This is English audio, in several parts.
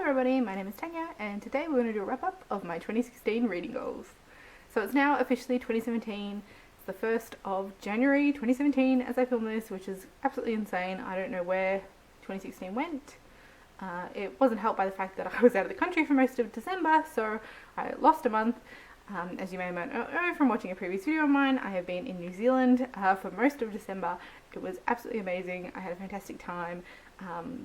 everybody, my name is Tanya and today we're going to do a wrap up of my 2016 reading goals. So it's now officially 2017, it's the 1st of January 2017 as I film this, which is absolutely insane. I don't know where 2016 went. It wasn't helped by the fact that I was out of the country for most of December, so I lost a month. As you may or may not know from watching a previous video of mine, I have been in New Zealand for most of December. It was absolutely amazing. I had a fantastic time,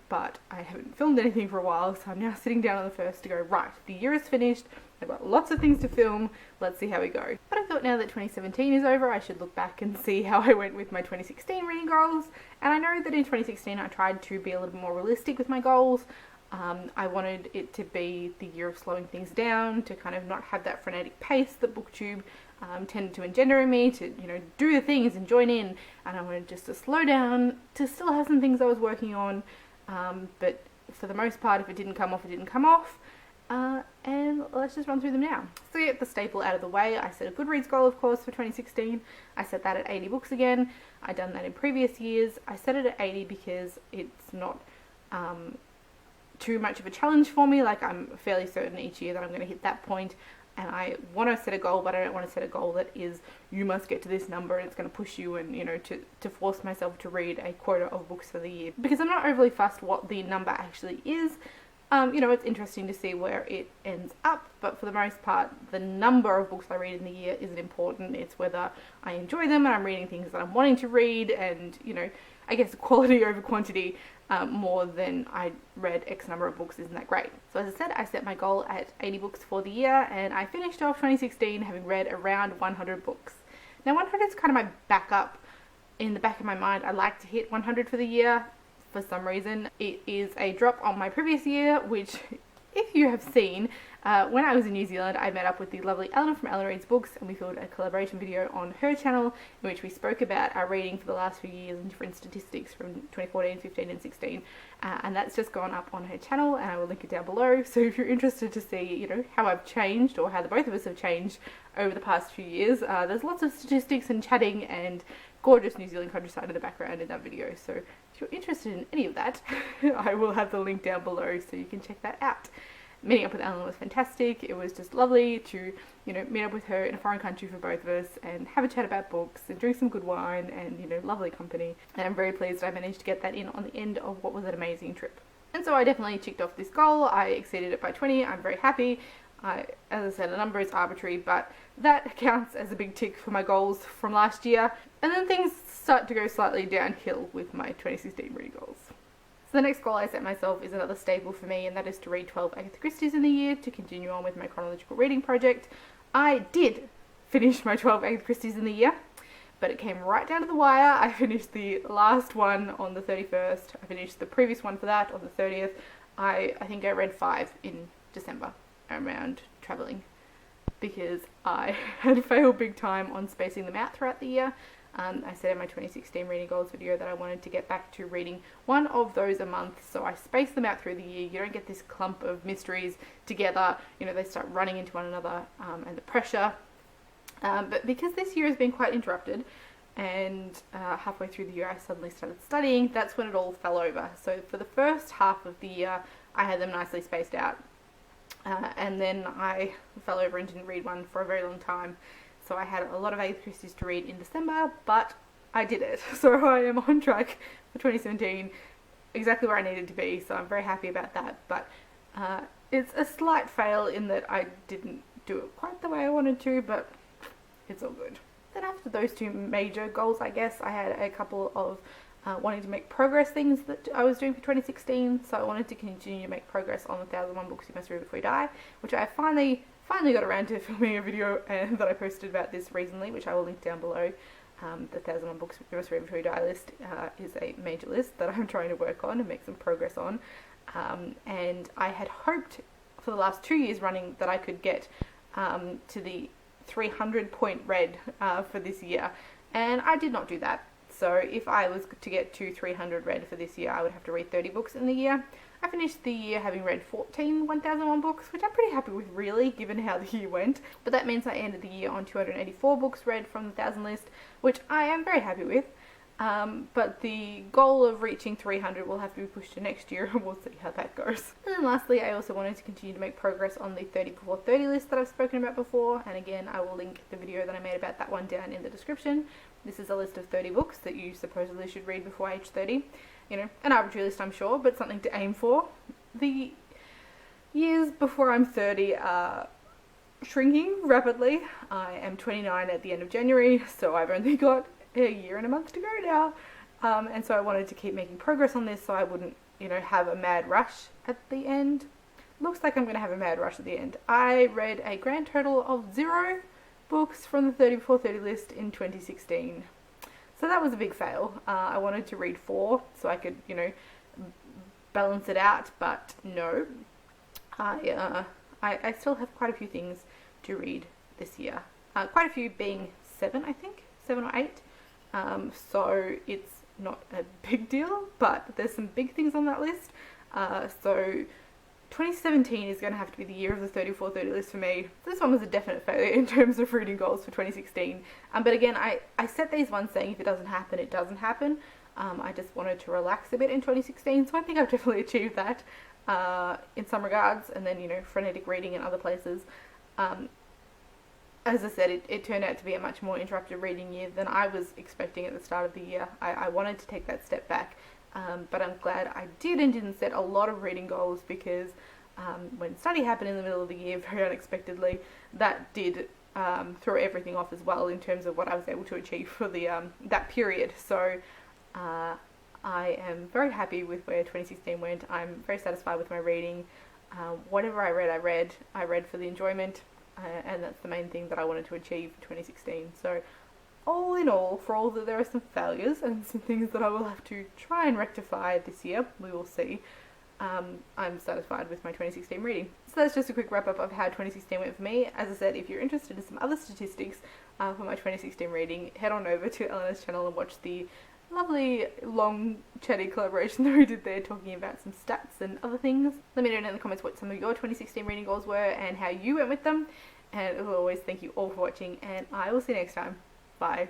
but I haven't filmed anything for a while, so I'm now sitting down on the 1st to go, right, the year is finished, I've got lots of things to film, let's see how we go. But I thought now that 2017 is over, I should look back and see how I went with my 2016 reading goals. And I know that in 2016 I tried to be a little bit more realistic with my goals. I wanted it to be the year of slowing things down, to kind of not have that frenetic pace that BookTube tended to engender in me, to, you know, do the things and join in. And I wanted just to slow down, to still have some things I was working on, but for the most part, if it didn't come off, it didn't come off. And let's just run through them now. So to get the staple out of the way, I set a Goodreads goal, of course, for 2016. I set that at 80 books again. I'd done that in previous years. I set it at 80 because it's not too much of a challenge for me. Like, I'm fairly certain each year that I'm going to hit that point, and I want to set a goal, but I don't want to set a goal that is, you must get to this number and it's going to push you, and, you know, to force myself to read a quota of books for the year, because I'm not overly fussed what the number actually is. You know, it's interesting to see where it ends up, but for the most part, the number of books I read in the year isn't important. It's whether I enjoy them and I'm reading things that I'm wanting to read, and, you know, I guess quality over quantity, more than I read X number of books isn't that great. So as I said, I set my goal at 80 books for the year, and I finished off 2016 having read around 100 books. Now 100 is kind of my backup. In the back of my mind, I like to hit 100 for the year. For some reason, it is a drop on my previous year, which, if you have seen, when I was in New Zealand, I met up with the lovely Eleanor from Ellen Reads Books, and we filmed a collaboration video on her channel in which we spoke about our reading for the last few years and different statistics from 2014, 15 and 16, and that's just gone up on her channel, and I will link it down below. So if you're interested to see, you know, how I've changed, or how the both of us have changed over the past few years, there's lots of statistics and chatting and gorgeous New Zealand countryside in the background in that video. So if you're interested in any of that, I will have the link down below so you can check that out. Meeting up with Ellen was fantastic. It was just lovely to, you know, meet up with her in a foreign country for both of us and have a chat about books and drink some good wine and, you know, lovely company. And I'm very pleased I managed to get that in on the end of what was an amazing trip. And so I definitely ticked off this goal. I exceeded it by 20. I'm very happy. As I said, the number is arbitrary, but that counts as a big tick for my goals from last year. And then things start to go slightly downhill with my 2016 reading goals. So the next goal I set myself is another staple for me, and that is to read 12 Agatha Christies in the year to continue on with my chronological reading project. I did finish my 12 Agatha Christies in the year, but it came right down to the wire. I finished the last one on the 31st. I finished the previous one for that on the 30th. I think I read 5 in December around travelling, because I had failed big time on spacing them out throughout the year. I said in my 2016 reading goals video that I wanted to get back to reading one of those a month, so I spaced them out through the year. You don't get this clump of mysteries together, you know, they start running into one another, and the pressure. But because this year has been quite interrupted, and halfway through the year I suddenly started studying, that's when it all fell over. So for the first half of the year, I had them nicely spaced out. And then I fell over and didn't read one for a very long time. So I had a lot of Agatha Christie's to read in December, but I did it. So I am on track for 2017, exactly where I needed to be. So I'm very happy about that. But it's a slight fail in that I didn't do it quite the way I wanted to, but it's all good. Then after those two major goals, I guess, I had a couple of wanting to make progress things that I was doing for 2016. So I wanted to continue to make progress on the 1001 Books You Must Read Before You Die, which I finally got around to filming a video that I posted about this recently, which I will link down below. The 1001 Books You Must Read Before You Die list is a major list that I'm trying to work on and make some progress on. And I had hoped for the last 2 years running that I could get to the 300 point read for this year, and I did not do that. So if I was to get to 300 read for this year, I would have to read 30 books in the year. I finished the year having read 14 1001 books, which I'm pretty happy with, really, given how the year went. But that means I ended the year on 284 books read from the 1000 list, which I am very happy with. But the goal of reaching 300 will have to be pushed to next year, and we'll see how that goes. And then lastly, I also wanted to continue to make progress on the 30 before 30 list that I've spoken about before, and again, I will link the video that I made about that one down in the description. This is a list of 30 books that you supposedly should read before age 30. You know, an arbitrary list, I'm sure, but something to aim for. The years before I'm 30 are shrinking rapidly. I am 29 at the end of January, so I've only got a year and a month to go now. And so I wanted to keep making progress on this so I wouldn't, you know, have a mad rush at the end. Looks like I'm going to have a mad rush at the end. I read a grand total of 0 books from the 30 before 30 list in 2016. So that was a big fail. I wanted to read 4 so I could, you know, balance it out, but no. I still have quite a few things to read this year. Quite a few being 7, I think. 7 or 8. So it's not a big deal, but there's some big things on that list. So 2017 is going to have to be the year of the 34-30 list for me. This one was a definite failure in terms of reading goals for 2016. But again, I set these ones saying if it doesn't happen, it doesn't happen. I just wanted to relax a bit in 2016, so I think I've definitely achieved that in some regards, and then, you know, frenetic reading in other places. As I said, it turned out to be a much more interrupted reading year than I was expecting at the start of the year. I wanted to take that step back, but I'm glad I did and didn't set a lot of reading goals, because when study happened in the middle of the year very unexpectedly, that did throw everything off as well in terms of what I was able to achieve for the that period. So I am very happy with where 2016 went. I'm very satisfied with my reading. Whatever I read for the enjoyment. And that's the main thing that I wanted to achieve for 2016. So all in all, for all that there are some failures and some things that I will have to try and rectify this year, we will see, I'm satisfied with my 2016 reading. So that's just a quick wrap up of how 2016 went for me. As I said, if you're interested in some other statistics for my 2016 reading, head on over to Eleanor's channel and watch the lovely long chatty collaboration that we did there, talking about some stats and other things. Let me know in the comments what some of your 2016 reading goals were and how you went with them, and as always, thank you all for watching, and I will see you next time. Bye.